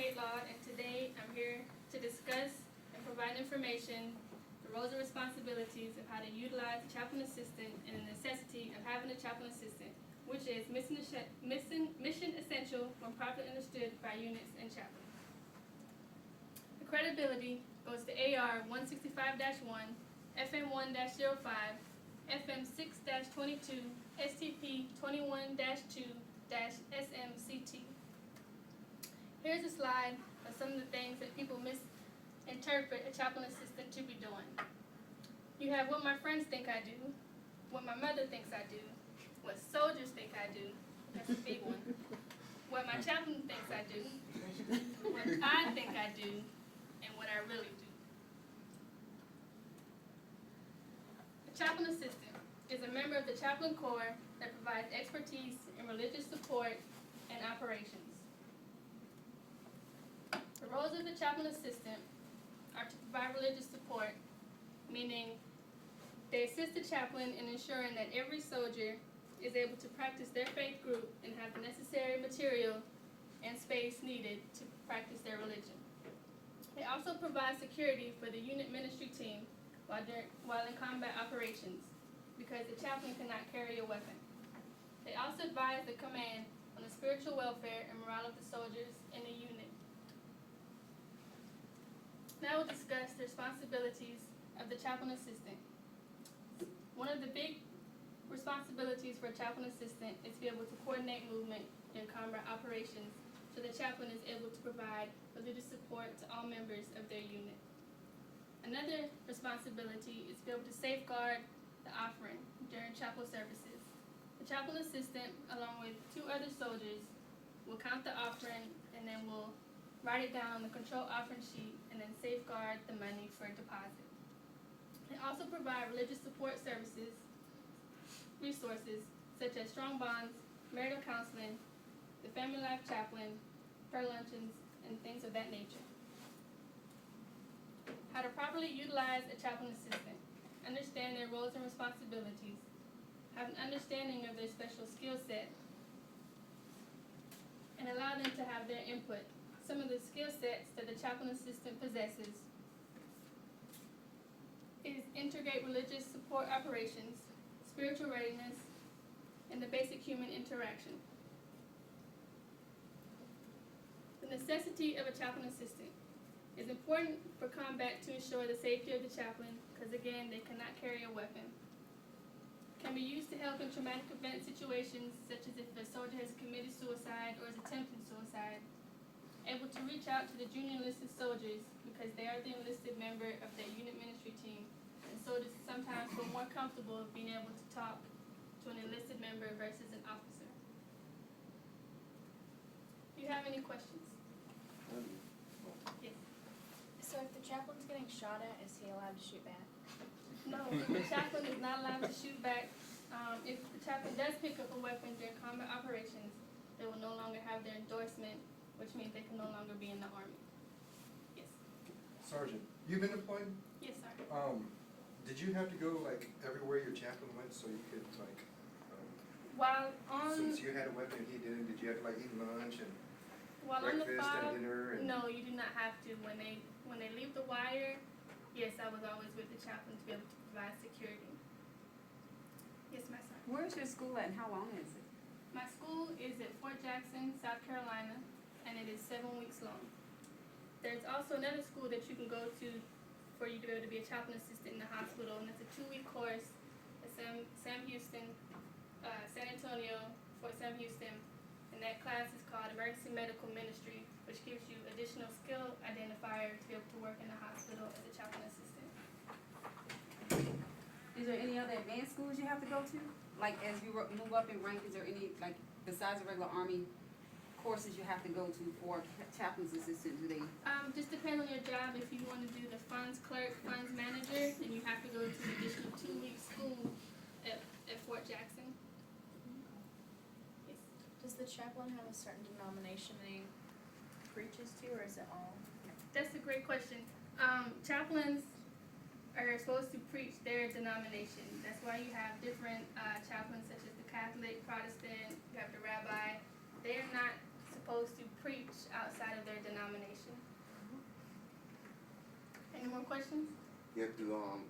Kate Laud, and today I'm here to discuss and provide information, the roles and responsibilities of how to utilize a chaplain assistant and the necessity of having a chaplain assistant, which is mission essential when properly understood by units and chaplains. The credibility goes to AR 165-1, FM 1-05, FM 6-22, STP 21-2-SMCT. Here's a slide of some of the things that people misinterpret a chaplain assistant to be doing. You have what my friends think I do, what my mother thinks I do, what soldiers think I do, that's a big one, what my chaplain thinks I do, what I think I do, and what I really do. A chaplain assistant is a member of the chaplain corps that provides expertise in religious support and operations. The roles of the chaplain assistant are to provide religious support, meaning they assist the chaplain in ensuring that every soldier is able to practice their faith group and have the necessary material and space needed to practice their religion. They also provide security for the unit ministry team while in combat operations, because the chaplain cannot carry a weapon. They also advise the command on the spiritual welfare and morale of the soldiers in the unit. Now we'll discuss the responsibilities of the chaplain assistant. One of the big responsibilities for a chaplain assistant is to be able to coordinate movement in combat operations, so the chaplain is able to provide religious support to all members of their unit. Another responsibility is to be able to safeguard the offering during chapel services. The chaplain assistant, along with 2 other soldiers, will count the offering and then will write it down on the control offering sheet and then safeguard the money for deposit. They also provide religious support services, resources such as strong bonds, marital counseling, the family life chaplain, prayer luncheons, and things of that nature. How to properly utilize a chaplain assistant. Understand their roles and responsibilities. Have an understanding of their special skill set, and allow them to have their input. Some of the skill sets that the chaplain assistant possesses is integrate religious support operations, spiritual readiness, and the basic human interaction. The necessity of a chaplain assistant is important for combat to ensure the safety of the chaplain, because again, they cannot carry a weapon. Can be used to help in traumatic event situations, such as if a soldier has committed suicide or is attempting suicide. Able to reach out to the junior enlisted soldiers because they are the enlisted member of their unit ministry team, and soldiers sometimes feel more comfortable being able to talk to an enlisted member versus an officer. Do you have any questions? Yes. So if the chaplain's getting shot at, is he allowed to shoot back? No, the chaplain is not allowed to shoot back. If the chaplain does pick up a weapon during combat operations, they will no longer have their endorsement, which means they can no longer be in the Army. Yes. Sergeant, you've been deployed? Yes, sir. Did you have to go like everywhere your chaplain went so you could like, While on since you had a weapon and he didn't, did you have to like eat lunch and while on the breakfast FOB, and dinner and? no, you do not have to. When they leave the wire, yes, I was always with the chaplain to be able to provide security. Yes, my son. Where's your school at and how long is it? My school is at Fort Jackson, South Carolina, and it is 7 weeks long. There's also another school that you can go to for you to be able to be a chaplain assistant in the hospital, and it's a 2-week course at Sam Houston, San Antonio, Fort Sam Houston, and that class is called Emergency Medical Ministry, which gives you additional skill identifier to be able to work in the hospital as a chaplain assistant. Is there any other advanced schools you have to go to? Like as you move up in rank, is there any, like besides the regular Army courses you have to go to for chaplain's assistant? Do they? Just depends on your job. If you want to do the funds clerk, funds manager, then you have to go to the additional 2-week school at Fort Jackson. Yes. Does the chaplain have a certain denomination that he preaches to, or is it all? That's a great question. Chaplains are supposed to preach their denomination. That's why you have different chaplains, such as the Catholic, Protestant, you have the rabbi. They are not supposed to preach preach outside of their denomination. Any more questions? Yeah,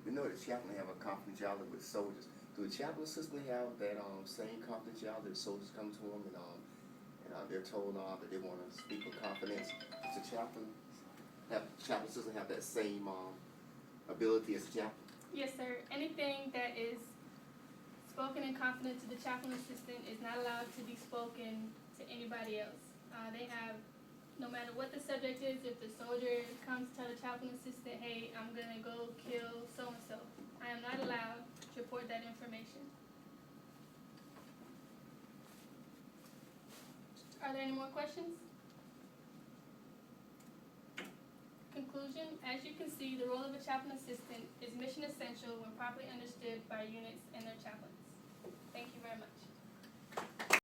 we know the chaplain have a confidentiality with soldiers. Do the chaplain system have that same confidentiality? The soldiers come to them and they're told that they want to speak with confidence. Does the chaplain system have that same ability as the chaplain? Yes, sir. Anything that is spoken in confidence to the chaplain assistant is not allowed to be spoken to anybody else. They have, no matter what the subject is, if the soldier comes to tell the chaplain assistant, hey, I'm gonna go kill so-and-so, I am not allowed to report that information. Are there any more questions? Conclusion, as you can see, the role of a chaplain assistant is mission essential when properly understood by units and their chaplains. Thank you very much.